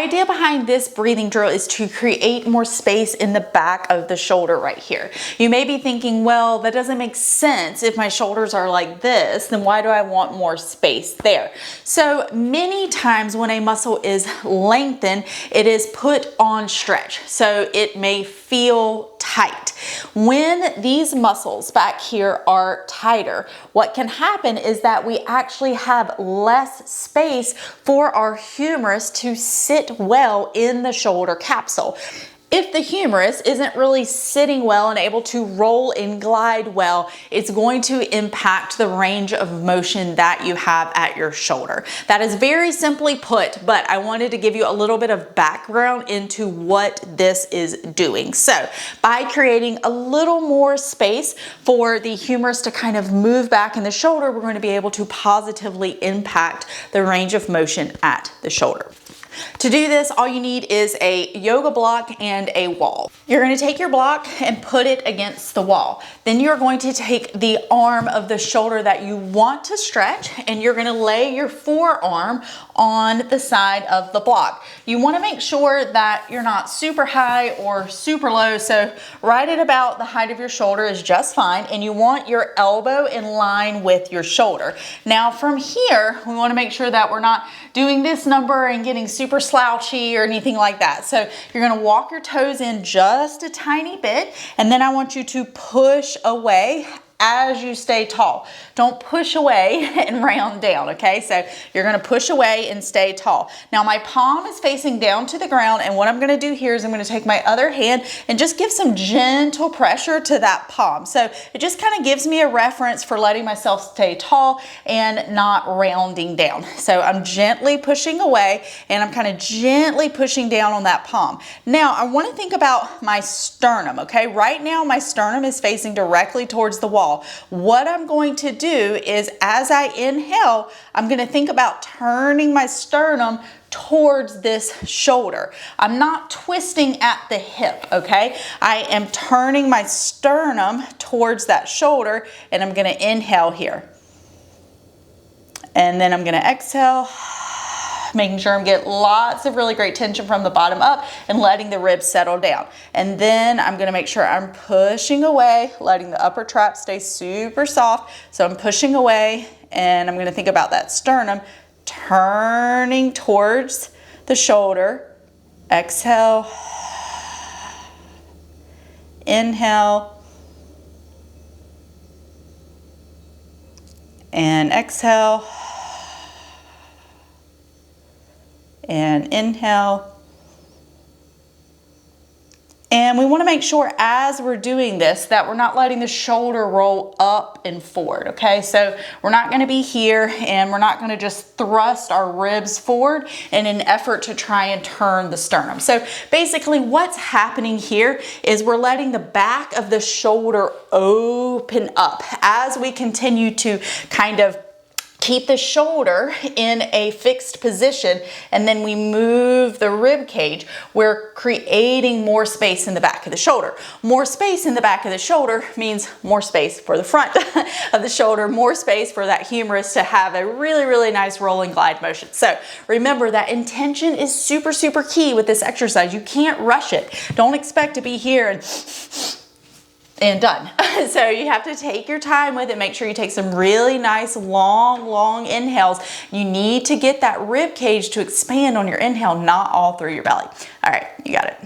idea behind this breathing drill is to create more space in the back of the shoulder right here. You may be thinking, well, that doesn't make sense. If my shoulders are like this, then why do I want more space there? So many times when a muscle is lengthened, it is put on stretch. So it may feel tight. When these muscles back here are tighter, what can happen is that we actually have less space for our humerus to sit well in the shoulder capsule. If the humerus isn't really sitting well and able to roll and glide well, it's going to impact the range of motion that you have at your shoulder. That is very simply put, but I wanted to give you a little bit of background into what this is doing. So by creating a little more space for the humerus to kind of move back in the shoulder, we're going to be able to positively impact the range of motion at the shoulder. To do this, all you need is a yoga block and a wall. You're going to take your block and put it against the wall. Then you're going to take the arm of the shoulder that you want to stretch, and you're going to lay your forearm on the side of the block. You want to make sure that you're not super high or super low, so right at about the height of your shoulder is just fine, and you want your elbow in line with your shoulder. Now from here, we want to make sure that we're not doing this number and getting super slouchy or anything like that. So you're going to walk your toes in just a tiny bit, and then I want you to push away as you stay tall. Don't push away and round down, okay? So you're gonna push away and stay tall. Now my palm is facing down to the ground, and what I'm gonna do here is I'm gonna take my other hand and just give some gentle pressure to that palm. So it just kind of gives me a reference for letting myself stay tall and not rounding down. So I'm gently pushing away, and I'm kind of gently pushing down on that palm. Now I wanna think about my sternum, okay? Right now my sternum is facing directly towards the wall. What I'm going to do is, as I inhale, I'm going to think about turning my sternum towards this shoulder. I'm not twisting at the hip, okay? I am turning my sternum towards that shoulder, and I'm going to inhale here. And then I'm going to exhale, making sure I'm getting lots of really great tension from the bottom up and letting the ribs settle down. And then I'm gonna make sure I'm pushing away, letting the upper trap stay super soft. So I'm pushing away, and I'm gonna think about that sternum turning towards the shoulder. Exhale, inhale, and exhale. And inhale. And we want to make sure as we're doing this that we're not letting the shoulder roll up and forward, okay? So we're not going to be here, and we're not going to just thrust our ribs forward in an effort to try and turn the sternum. So basically what's happening here is we're letting the back of the shoulder open up as we continue to kind of keep the shoulder in a fixed position, and then we move the rib cage. We're creating more space in the back of the shoulder. More space in the back of the shoulder means more space for the front of the shoulder, more space for that humerus to have a really, really nice roll and glide motion. So remember that intention is super, super key with this exercise. You can't rush it. Don't expect to be here and done. So you have to take your time with it. Make sure you take some really nice long inhales. You need to get that rib cage to expand on your inhale, not all through your belly. All right, you got it.